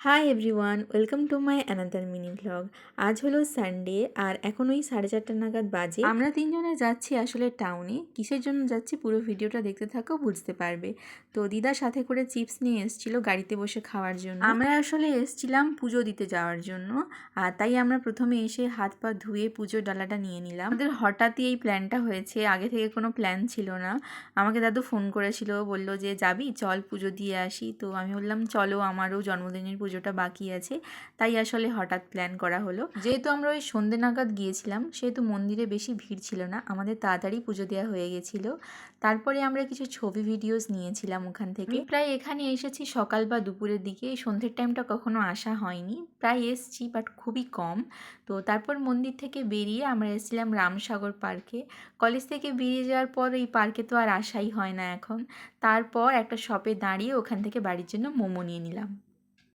Hi everyone, welcome to my another mini vlog. আজ হলো Sunday আর এখন ওই 4:30 নাগাদ বাজে। আমরা তিনজনে যাচ্ছি আসলে টাউনে। কিসের জন্য যাচ্ছি পুরো ভিডিওটা দেখতে থাকো, বুঝতে পারবে। তো দিদার সাথে করে চিপস নিয়ে এসেছিল গাড়িতে বসে খাওয়ার জন্য। আমরা আসলে এসেছিলাম পুজো দিতে যাওয়ার জন্য, আর তাই আমরা প্রথমে এসে হাত পা ধুয়ে পুজোর ডালাটা নিয়ে নিলাম। আমাদের হঠাৎই এই প্ল্যানটা হয়েছে, আগে থেকে কোনো প্ল্যান ছিল না। আমাকে দাদু ফোন করেছিল, বলল যে যাবি চল পুজো দিয়ে আসি। তো আমি বললাম চলো, আমারও জন্মদিনের পুজোটা বাকি আছে, তাই আসলে হঠাৎ প্ল্যান করা হলো। যেহেতু আমরা ওই সন্ধ্যে নাগাদ গিয়েছিলাম, সেহেতু মন্দিরে বেশি ভিড় ছিল না, আমাদের তাড়াতাড়ি পুজো দেওয়া হয়ে গেছিল। তারপরে আমরা কিছু ছবি ভিডিওস নিয়েছিলাম ওখান থেকে। প্রায় এখানে এসেছি সকাল বা দুপুরের দিকে, এই সন্ধ্যের টাইমটা কখনো আসা হয়নি, প্রায় এসছি বাট খুবই কম। তো তারপর মন্দির থেকে বেরিয়ে আমরা এসেছিলাম রামসাগর পার্কে। কলেজ থেকে বেরিয়ে যাওয়ার পর এই পার্কে তো আর আসাই হয় না এখন। তারপর একটা শপে দাঁড়িয়ে ওখান থেকে বাড়ির জন্য মোমো নিয়ে নিলাম।